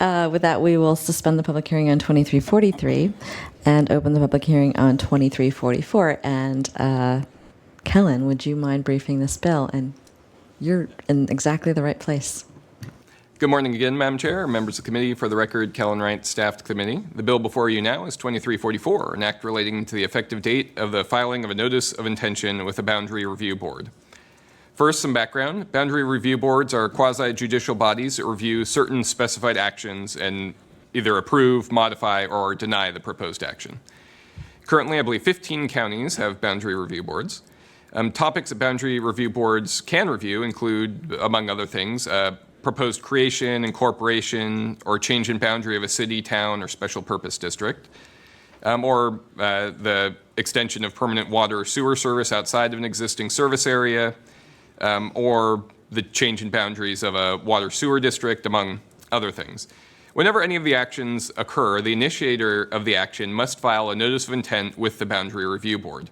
With that, we will suspend the public hearing on 2343 and open the public hearing on 2344. And Kellen, would you mind briefing this bill? And you're in exactly the right place. Good morning again, Madam Chair, members of the committee. For the record, Kellen Wright, staff to the committee. The bill before you now is 2344, an act relating to the effective date of the filing of a notice of intention with the Boundary Review Board. First, some background. Boundary review boards are quasi-judicial bodies that review certain specified actions and either approve, modify, or deny the proposed action. Currently, I believe 15 counties have boundary review boards. Topics that boundary review boards can review include, among other things, proposed creation, incorporation, or change in boundary of a city, town, or special purpose district, or the extension of permanent water or sewer service outside of an existing service area, or the change in boundaries of a water sewer district, among other things. Whenever any of the actions occur, the initiator of the action must file a notice of intent with the Boundary Review Board.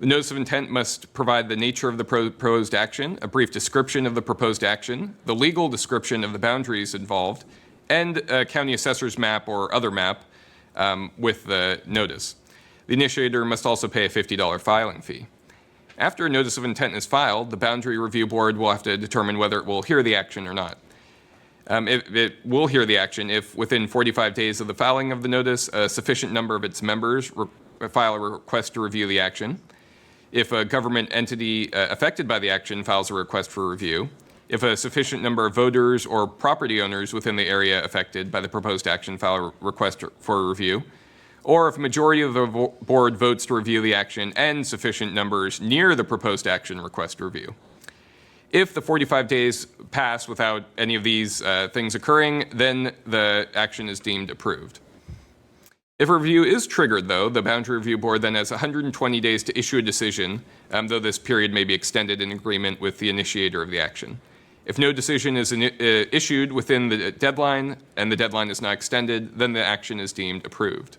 The notice of intent must provide the nature of the proposed action, a brief description of the proposed action, the legal description of the boundaries involved, and a county assessor's map or other map with the notice. The initiator must also pay a $50 filing fee. After a notice of intent is filed, the Boundary Review Board will have to determine whether it will hear the action or not. It will hear the action if, within 45 days of the filing of the notice, a sufficient number of its members file a request to review the action, if a government entity affected by the action files a request for review, if a sufficient number of voters or property owners within the area affected by the proposed action file a request for review, or if a majority of the board votes to review the action and sufficient numbers near the proposed action request review. If the 45 days pass without any of these things occurring, then the action is deemed approved. If a review is triggered, though, the Boundary Review Board then has 120 days to issue a decision, though this period may be extended in agreement with the initiator of the action. If no decision is issued within the deadline and the deadline is not extended, then the action is deemed approved.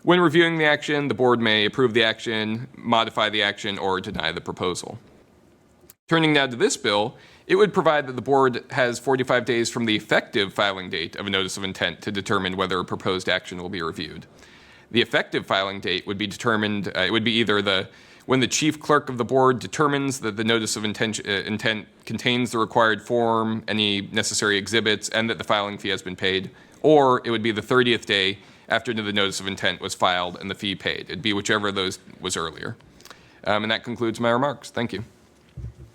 When reviewing the action, the board may approve the action, modify the action, or deny the proposal. Turning now to this bill, it would provide that the board has 45 days from the effective filing date of a notice of intent to determine whether a proposed action will be reviewed. The effective filing date would be determined, it would be either when the chief clerk of the board determines that the notice of intent contains the required form, any necessary exhibits, and that the filing fee has been paid, or it would be the 30th day after the notice of intent was filed and the fee paid. It'd be whichever of those was earlier. And that concludes my remarks. Thank you.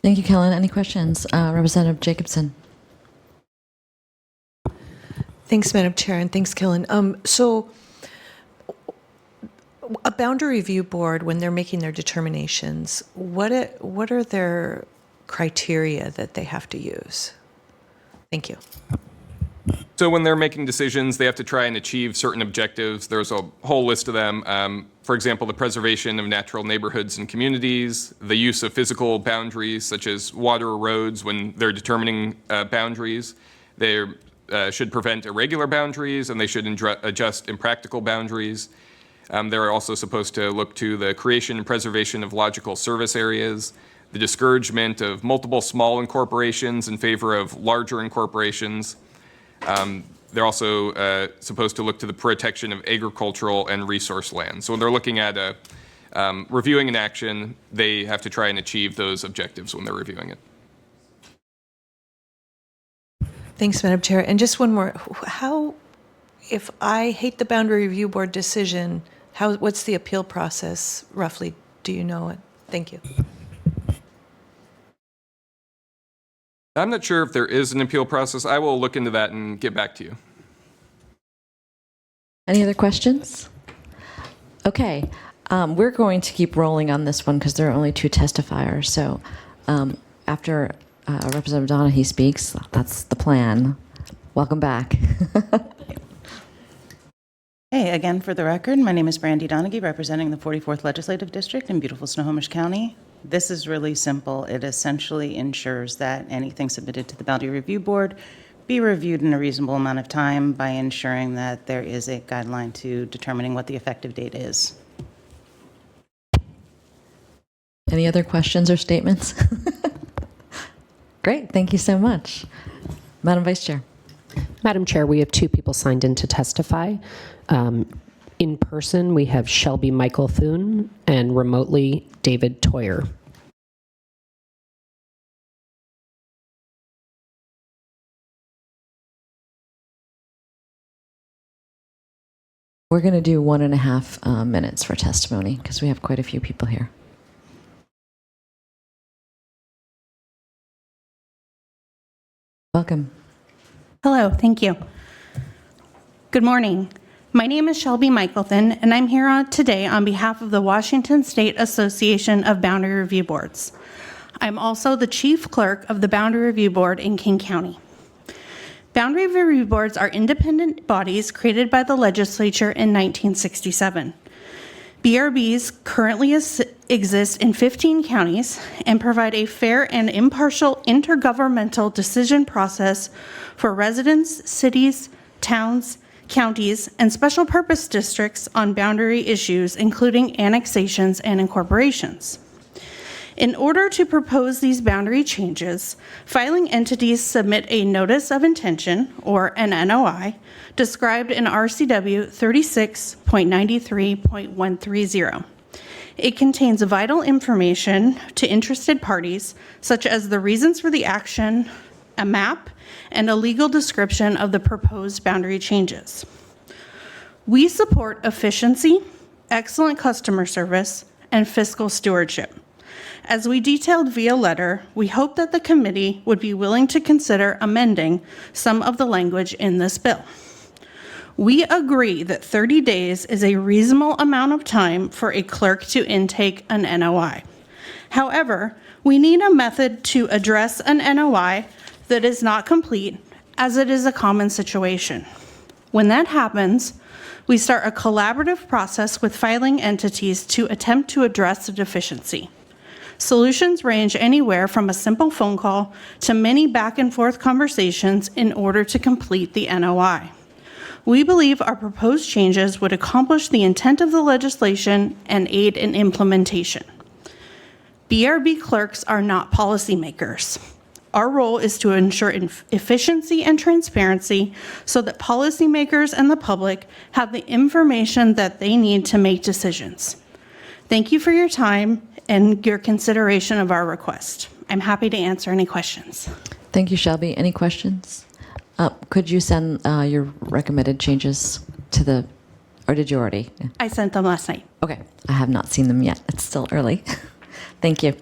Thank you, Kellen. Any questions? Representative Jacobson. Thanks, Madam Chair, and thanks, Kellen. So a boundary review board, when they're making their determinations, what are their criteria that they have to use? Thank you. So when they're making decisions, they have to try and achieve certain objectives. There's a whole list of them. For example, the preservation of natural neighborhoods and communities, the use of physical boundaries such as water or roads when they're determining boundaries. They should prevent irregular boundaries, and they should adjust impractical boundaries. They're also supposed to look to the creation and preservation of logical service areas, the discouragement of multiple small incorporations in favor of larger incorporations. They're also supposed to look to the protection of agricultural and resource land. So when they're looking at reviewing an action, they have to try and achieve those objectives when they're reviewing it. Thanks, Madam Chair. And just one more. How, if I hate the Boundary Review Board decision, what's the appeal process roughly? Do you know it? Thank you. I'm not sure if there is an appeal process. I will look into that and get back to you. Any other questions? Okay, we're going to keep rolling on this one because there are only two testifiers. So after Representative Donahue speaks, that's the plan. Welcome back. Hey, again, for the record, my name is Brandy Donaghy, representing the 44th Legislative District in beautiful Snohomish County. This is really simple. It essentially ensures that anything submitted to the Boundary Review Board be reviewed in a reasonable amount of time by ensuring that there is a guideline to determining what the effective date is. Any other questions or statements? Great, thank you so much. Madam Vice Chair. Madam Chair, we have 2 people signed in to testify. In person, we have Shelby Michael Thune, and remotely, David Toyer. We're going to do 1.5 minutes for testimony because we have quite a few people here. Welcome. Hello, thank you. Good morning. My name is Shelby Michaelton, and I'm here today on behalf of the Washington State Association of Boundary Review Boards. I'm also the Chief Clerk of the Boundary Review Board in King County. Boundary Review Boards are independent bodies created by the legislature in 1967. BRBs currently exist in 15 counties and provide a fair and impartial intergovernmental decision process for residents, cities, towns, counties, and special purpose districts on boundary issues, including annexations and incorporations. In order to propose these boundary changes, filing entities submit a Notice of Intention, or an NOI, described in RCW 36.93.130. It contains vital information to interested parties, such as the reasons for the action, a map, and a legal description of the proposed boundary changes. We support efficiency, excellent customer service, and fiscal stewardship. As we detailed via letter, we hope that the committee would be willing to consider amending some of the language in this bill. We agree that 30 days is a reasonable amount of time for a clerk to intake an NOI. However, we need a method to address an NOI that is not complete, as it is a common situation. When that happens, we start a collaborative process with filing entities to attempt to address the deficiency. Solutions range anywhere from a simple phone call to many back and forth conversations in order to complete the NOI. We believe our proposed changes would accomplish the intent of the legislation and aid in implementation. BRB clerks are not policymakers. Our role is to ensure efficiency and transparency so that policymakers and the public have the information that they need to make decisions. Thank you for your time and your consideration of our request. I'm happy to answer any questions. Thank you, Shelby. Any questions? Could you send your recommended changes to the, or did you already? I sent them last night. Okay, I have not seen them yet. It's still early. Thank you.